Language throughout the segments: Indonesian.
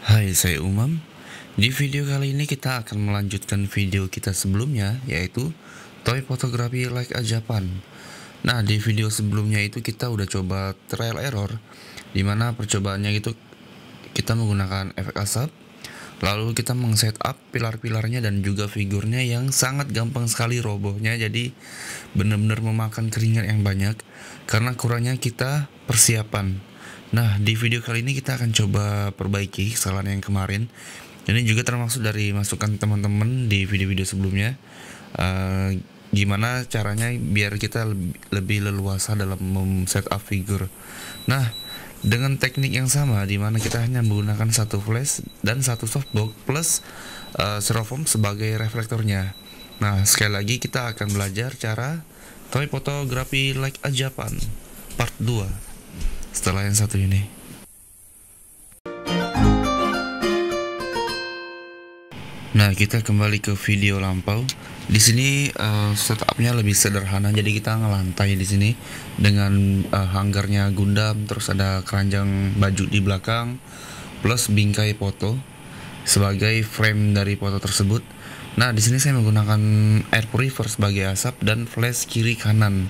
Hai, saya Umam. Di video kali ini kita akan melanjutkan video kita sebelumnya, yaitu Toy Photography Like a Japan. Nah, di video sebelumnya itu kita udah coba trial error, dimana percobaannya itu kita menggunakan efek asap, lalu kita meng-setup pilar-pilarnya dan juga figurnya yang sangat gampang sekali robohnya, jadi benar-benar memakan keringat yang banyak karena kurangnya kita persiapan. Nah, di video kali ini kita akan coba perbaiki kesalahan yang kemarin. Ini juga termasuk dari masukan teman-teman di video-video sebelumnya. Gimana caranya biar kita lebih leluasa dalam setup figur. Nah, dengan teknik yang sama, dimana kita hanya menggunakan satu flash dan satu softbox plus styrofoam sebagai reflektornya. Nah, sekali lagi kita akan belajar cara Toy Photography Like a Japan part 2 setelah yang satu ini. Nah, kita kembali ke video lampau. Di sini setupnya lebih sederhana, jadi kita ngelantai di sini dengan hanggarnya Gundam, terus ada keranjang baju di belakang, plus bingkai foto sebagai frame dari foto tersebut. Nah, di sini saya menggunakan air purifier sebagai asap dan flash kiri kanan.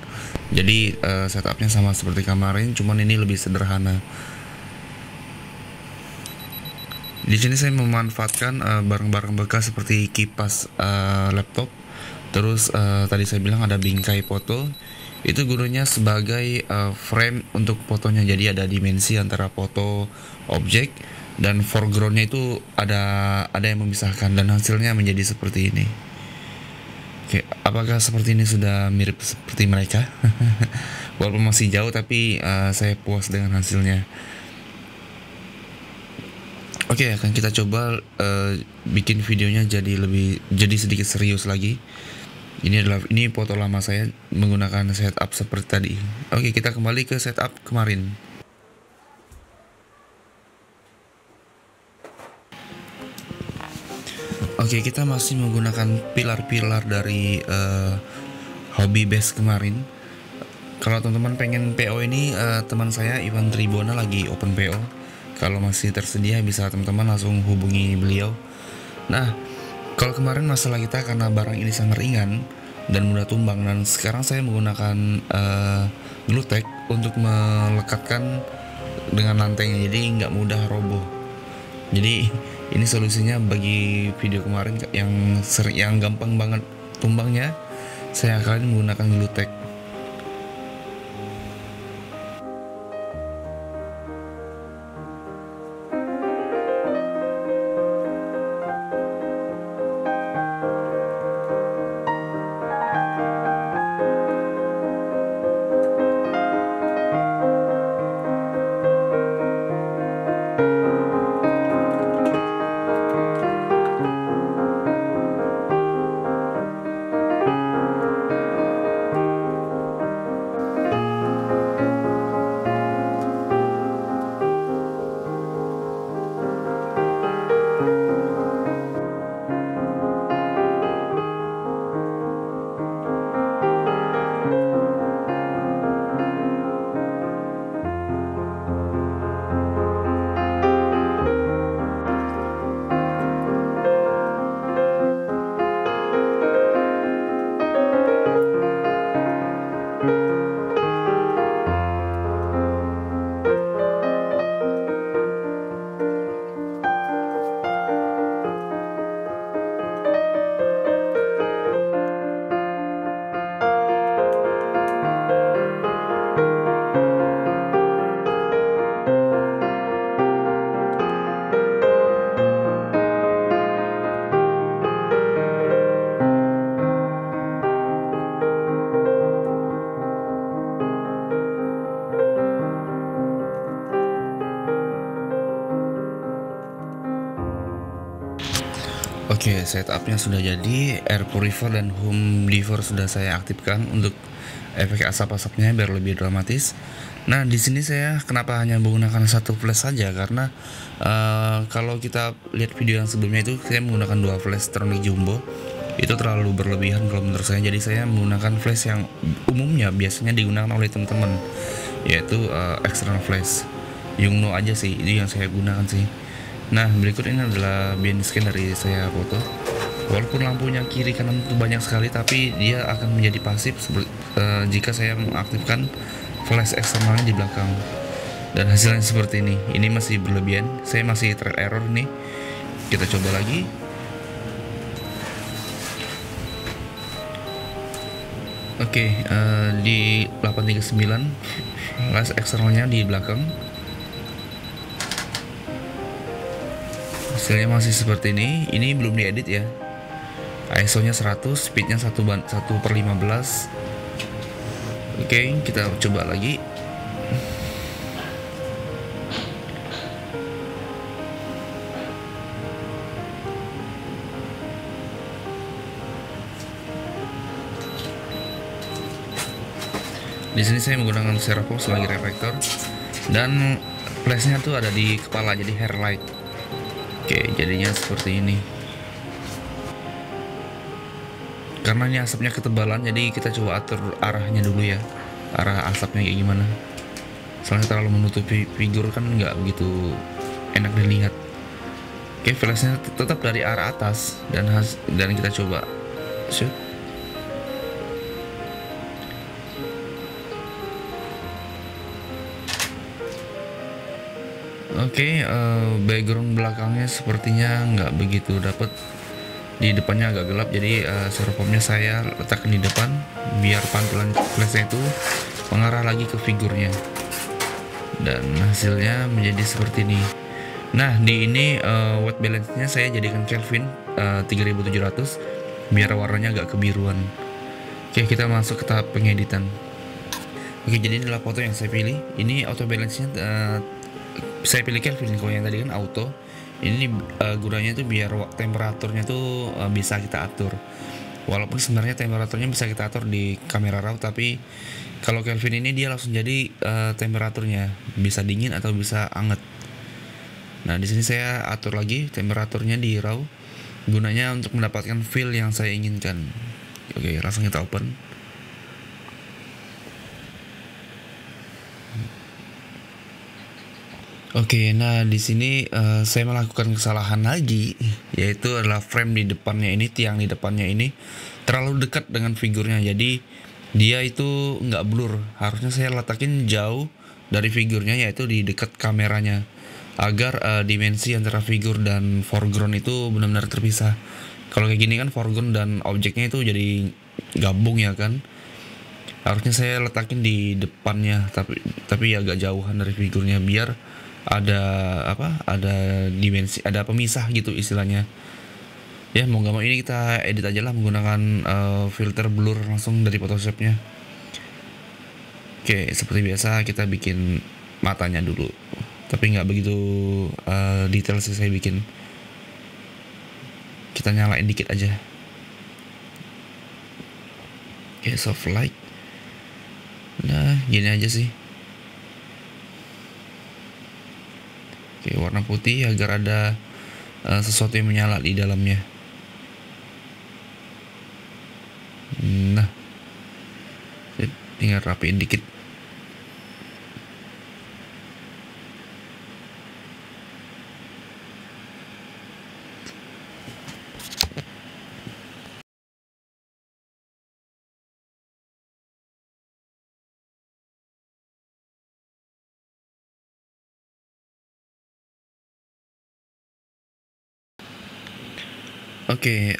Jadi setupnya sama seperti kemarin, cuman ini lebih sederhana. Di sini saya memanfaatkan barang-barang bekas seperti kipas laptop. Terus tadi saya bilang ada bingkai foto. Itu gunanya sebagai frame untuk fotonya. Jadi ada dimensi antara foto objek dan foregroundnya itu ada yang memisahkan dan hasilnya menjadi seperti ini. Oke, apakah seperti ini sudah mirip seperti mereka? Walaupun masih jauh, tapi saya puas dengan hasilnya. Oke, akan kita coba bikin videonya jadi sedikit serius lagi. Ini foto lama saya menggunakan setup seperti tadi. Oke, kita kembali ke setup kemarin. Oke, kita masih menggunakan pilar-pilar dari hobby base kemarin. Kalau teman-teman pengen PO ini, teman saya Iwan Tribona lagi open PO. Kalau masih tersedia bisa teman-teman langsung hubungi beliau. Nah, kalau kemarin masalah kita karena barang ini sangat ringan dan mudah tumbang, dan sekarang saya menggunakan glue tack untuk melekatkan dengan lantainya, jadi nggak mudah roboh. Jadi ini solusinya bagi video kemarin yang gampang banget tumbangnya. Saya akan menggunakan glue tack. Oke, setupnya sudah jadi. Air purifier dan home diffuser sudah saya aktifkan untuk efek asap-asapnya biar lebih dramatis. Nah, di sini saya kenapa hanya menggunakan satu flash saja, karena kalau kita lihat video yang sebelumnya itu saya menggunakan dua flash Tronic Jumbo. Itu terlalu berlebihan kalau menurut saya. Jadi saya menggunakan flash yang umumnya biasanya digunakan oleh teman-teman, yaitu external flash Yungno aja sih, itu yang saya gunakan sih. Nah, berikut ini adalah behind scan dari saya foto. Walaupun lampunya kiri kanan itu banyak sekali, tapi dia akan menjadi pasif jika saya mengaktifkan flash eksternalnya di belakang. Dan hasilnya seperti ini. Ini masih berlebihan. Saya masih trial error nih. Kita coba lagi. Oke, di 839 flash eksternalnya di belakang. Hasilnya masih seperti ini. Ini belum diedit ya. ISO nya 100, speednya 1/15. Oke, kita coba lagi. Di sini saya menggunakan Seraphim sebagai reflektor dan flashnya tuh ada di kepala, jadi hair light. Oke, jadinya seperti ini. Karena ini asapnya ketebalan, jadi kita coba atur arahnya dulu ya, arah asapnya kayak gimana. Soalnya terlalu menutupi figur kan nggak begitu enak dilihat. Oke, flashnya tetap dari arah atas dan kita coba shoot. Oke, background belakangnya sepertinya nggak begitu dapet. Di depannya agak gelap, jadi Seraphimnya saya letakkan di depan biar pantulan flashnya itu mengarah lagi ke figurnya. Dan hasilnya menjadi seperti ini. Nah, di ini white balance-nya saya jadikan Kelvin 3700 biar warnanya agak kebiruan. Oke, kita masuk ke tahap pengeditan. Oke, jadi inilah foto yang saya pilih. Ini auto balance-nya saya pilih Kelvin, kalau yang tadi kan auto. Ini gunanya tuh biar temperaturnya tuh bisa kita atur. Walaupun sebenarnya temperaturnya bisa kita atur di kamera RAW, tapi kalau Kelvin ini dia langsung jadi temperaturnya bisa dingin atau bisa anget. Nah, di sini saya atur lagi temperaturnya di RAW, gunanya untuk mendapatkan feel yang saya inginkan. Oke, langsung kita open. Oke, nah di sini saya melakukan kesalahan lagi, yaitu adalah frame di depannya ini, tiang di depannya ini terlalu dekat dengan figurnya, jadi dia itu nggak blur. Harusnya saya letakin jauh dari figurnya, yaitu di dekat kameranya, agar dimensi antara figur dan foreground itu benar-benar terpisah. Kalau kayak gini kan foreground dan objeknya itu jadi gabung ya kan. Harusnya saya letakin di depannya, tapi agak jauhan dari figurnya biar ada ada dimensi, ada pemisah gitu istilahnya ya. Mau nggak mau ini kita edit aja lah menggunakan filter blur langsung dari Photoshopnya. Oke, seperti biasa kita bikin matanya dulu, tapi nggak begitu detail sih saya bikin. Kita nyalain dikit aja. Oke, soft light. Nah, gini aja sih. Oke, warna putih agar ada sesuatu yang menyala di dalamnya. Nah, tinggal rapiin dikit. Oke,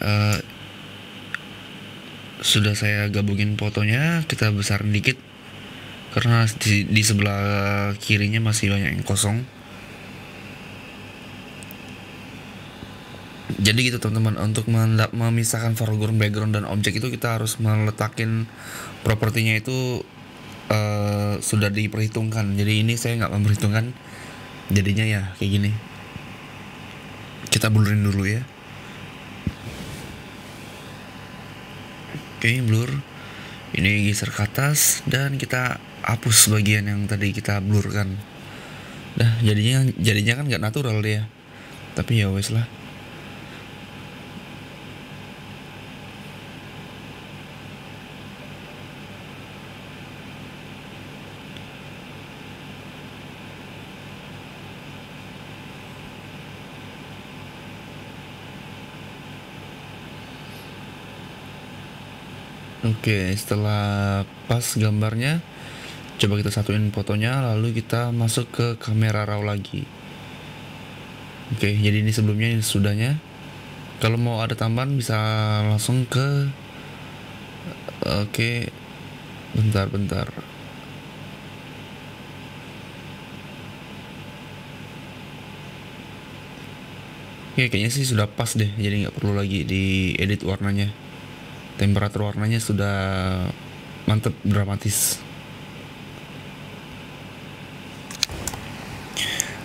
sudah saya gabungin fotonya, kita besarin dikit karena di sebelah kirinya masih banyak yang kosong. Jadi gitu teman-teman, untuk memisahkan foreground, background, dan objek itu kita harus meletakin propertinya itu sudah diperhitungkan. Jadi ini saya nggak memperhitungkan, jadinya ya kayak gini. Kita blurin dulu ya. Oke, blur. Ini geser ke atas dan kita hapus bagian yang tadi kita blurkan. Nah, jadinya kan nggak natural dia. Tapi ya wes lah. Oke, setelah pas gambarnya, coba kita satuin fotonya, lalu kita masuk ke kamera raw lagi. Oke, jadi ini sebelumnya, ini sudahnya. Kalau mau ada tambahan bisa langsung ke oke, bentar. Oke, kayaknya sih sudah pas deh, jadi nggak perlu lagi diedit warnanya. Temperatur warnanya sudah mantep, dramatis.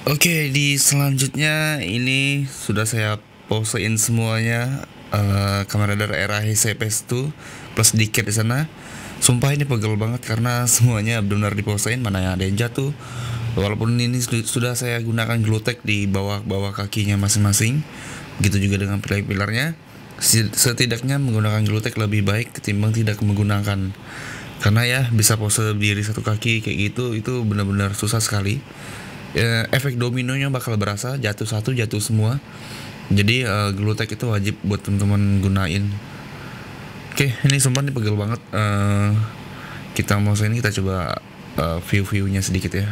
Oke, di selanjutnya ini sudah saya posein semuanya, Kamen Rider era Heisei-Phase 2 plus dikit di sana. Sumpah ini pegel banget karena semuanya benar-benar diposein, mana yang ada yang jatuh. Walaupun ini sudah saya gunakan glutek di bawah kakinya masing-masing, gitu juga dengan pilar-pilarnya. Setidaknya menggunakan glutek lebih baik ketimbang tidak menggunakan. Karena ya bisa pose berdiri satu kaki kayak gitu, itu benar-benar susah sekali. Efek dominonya bakal berasa, jatuh satu jatuh semua. Jadi glutek itu wajib buat teman-teman gunain. Oke, ini sumpah nih pegel banget. Kita mau ini kita coba view-viewnya sedikit ya.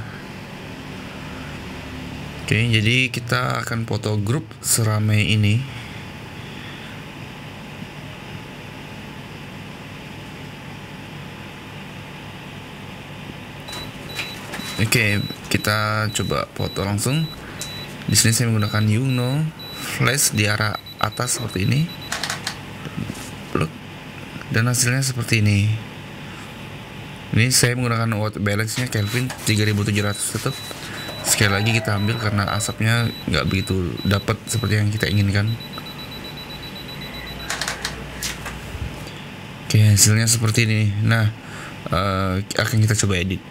Oke, jadi kita akan foto grup seramai ini. Oke, kita coba foto langsung. Di sini saya menggunakan Yungno flash di arah atas seperti ini. Dan hasilnya seperti ini. Ini saya menggunakan white balance-nya Kelvin 3700 tetap. Sekali lagi kita ambil karena asapnya nggak begitu dapat seperti yang kita inginkan. Oke, hasilnya seperti ini. Nah, akan kita coba edit.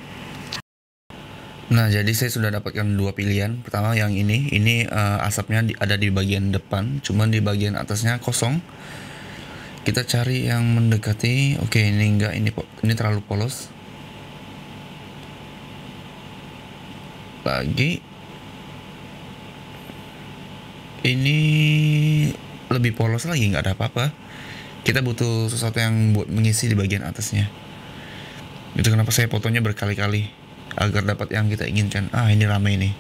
Nah, jadi saya sudah dapatkan dua pilihan. Pertama yang ini asapnya ada di bagian depan, cuman di bagian atasnya kosong. Kita cari yang mendekati. Oke, ini enggak, ini terlalu polos. Lagi ini lebih polos lagi, nggak ada apa-apa. Kita butuh sesuatu yang buat mengisi di bagian atasnya. Itu kenapa saya fotonya berkali-kali agar dapat yang kita inginkan. Ini rame ini.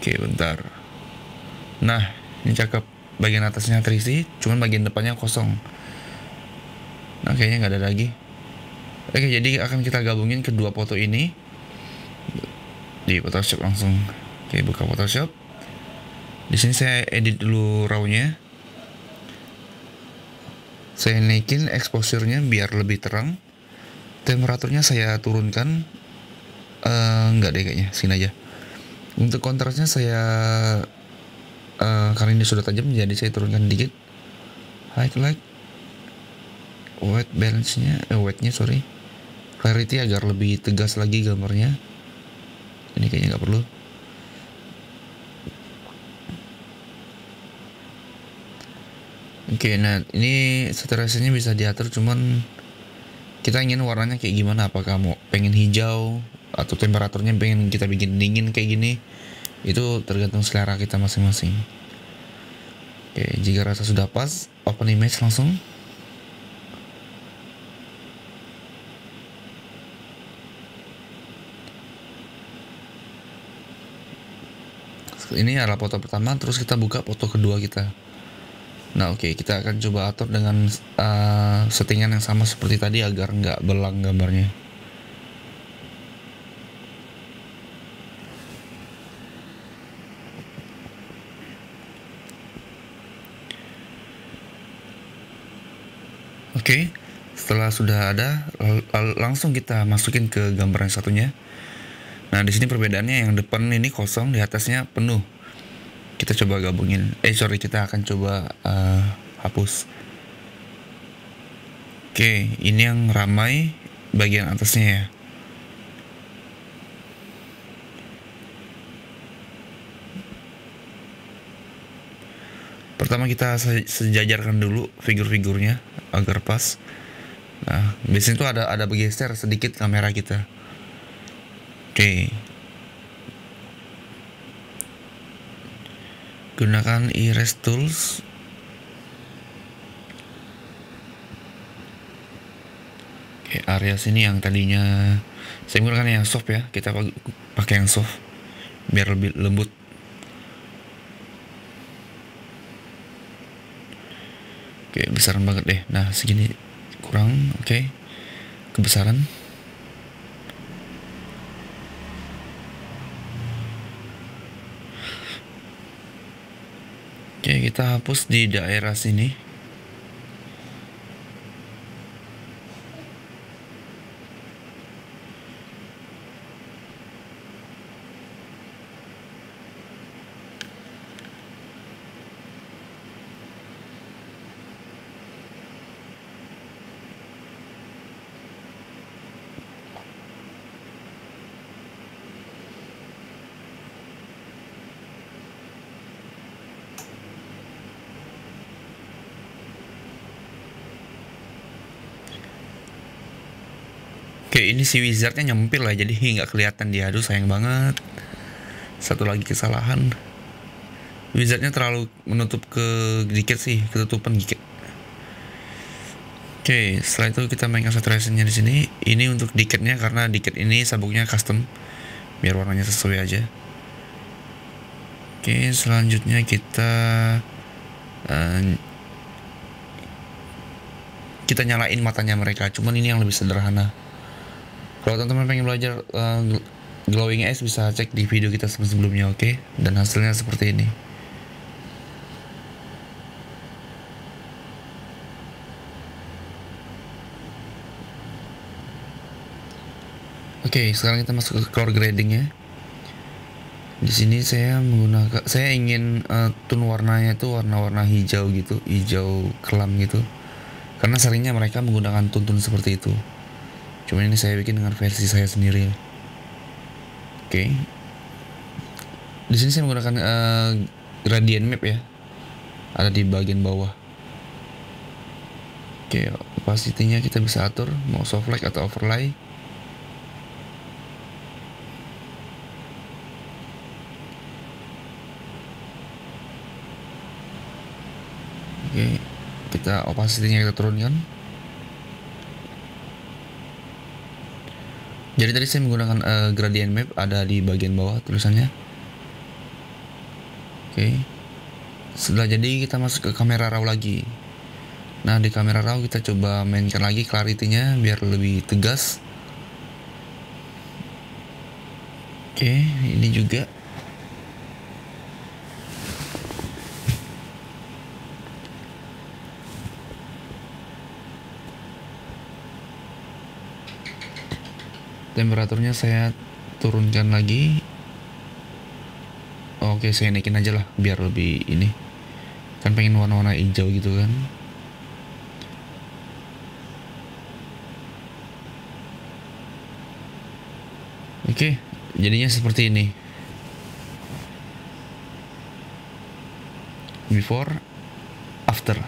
Oke, bentar. Nah, ini cakep. Bagian atasnya terisi, cuman bagian depannya kosong. Nah, kayaknya nggak ada lagi. Oke, jadi akan kita gabungin kedua foto ini di Photoshop langsung. Oke, buka Photoshop. Di sini saya edit dulu raw-nya. Saya naikin exposure-nya biar lebih terang. Temperaturnya saya turunkan. Enggak deh kayaknya, sini aja. Untuk kontrasnya saya karena ini sudah tajam, jadi saya turunkan dikit. Highlight, white balance-nya, white-nya sorry. Clarity agar lebih tegas lagi gambarnya. Ini kayaknya nggak perlu. Oke, nah ini saturasinya bisa diatur, cuman kita ingin warnanya kayak gimana? Apakah mau pengen hijau atau temperaturnya pengen kita bikin dingin kayak gini? Itu tergantung selera kita masing-masing. Oke, jika rasa sudah pas, open image langsung. Ini adalah foto pertama, terus kita buka foto kedua kita. Nah, oke, kita akan coba atur dengan settingan yang sama seperti tadi agar nggak belang gambarnya. Oke, setelah sudah ada, langsung kita masukin ke gambar yang satunya. Nah, di sini perbedaannya yang depan ini kosong, di atasnya penuh. Kita coba gabungin. Kita akan coba hapus. Oke, ini yang ramai bagian atasnya ya. Pertama kita sejajarkan dulu figur-figurnya agar pas. Nah, biasanya itu ada bergeser sedikit kamera kita. Oke. Gunakan erase tools. Oke, area sini yang tadinya saya menggunakan yang soft ya, kita pakai yang soft biar lebih lembut. Oke, besaran banget deh. Nah, segini kurang. Oke, kebesaran. Oke, kita hapus di daerah sini. Oke, ini si wizardnya nyempil lah, jadi nggak kelihatan dia. Aduh, sayang banget. Satu lagi kesalahan, wizardnya terlalu menutup ke dikit sih, ketutupan dikit. Oke, setelah itu kita mainkan saturationnya di sini. Ini untuk dikitnya karena dikit ini sabuknya custom, biar warnanya sesuai aja. Oke, selanjutnya kita nyalain matanya mereka. Cuman ini yang lebih sederhana. Kalau teman-teman pengen belajar glowing eyes, bisa cek di video kita sebelumnya, oke? Dan hasilnya seperti ini. Oke, sekarang kita masuk ke color grading ya. Di sini saya ingin tone warnanya itu warna-warna hijau gitu, hijau kelam gitu. Karena seringnya mereka menggunakan tone seperti itu. Cuman ini saya bikin dengan versi saya sendiri. Oke. Di sini saya menggunakan gradient map ya. Ada di bagian bawah. Oke, opacity-nya kita bisa atur mau soft light atau overlay. Oke, kita opacity-nya kita turunkan. Jadi tadi saya menggunakan gradient map, ada di bagian bawah tulisannya. Oke. Setelah jadi kita masuk ke kamera raw lagi. Nah, di kamera raw kita coba mainkan lagi clarity-nya biar lebih tegas. Oke, ini juga. Temperaturnya saya turunkan lagi. Oke, saya naikin aja lah biar lebih ini. Kan pengen warna-warna hijau gitu kan. Oke, jadinya seperti ini. Before, after.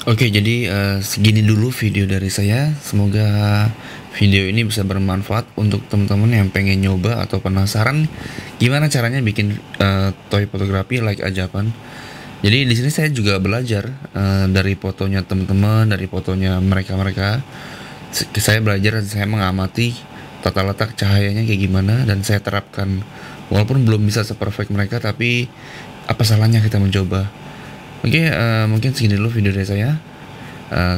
Oke, jadi segini dulu video dari saya. Semoga video ini bisa bermanfaat untuk teman-teman yang pengen nyoba atau penasaran gimana caranya bikin toy fotografi like ajapan. Jadi di sini saya juga belajar dari fotonya teman-teman, dari fotonya mereka. Saya belajar dan saya mengamati tata letak cahayanya kayak gimana dan saya terapkan. Walaupun belum bisa seperfect mereka, tapi apa salahnya kita mencoba. Oke, mungkin segini dulu video dari saya.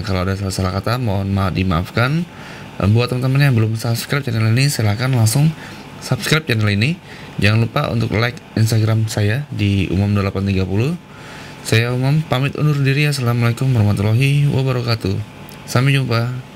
Kalau ada salah kata, mohon maaf dimaafkan. Buat teman-teman yang belum subscribe channel ini, silahkan langsung subscribe channel ini. Jangan lupa untuk like Instagram saya di umam830. Saya Umam pamit undur diri. Assalamualaikum warahmatullahi wabarakatuh. Sampai jumpa.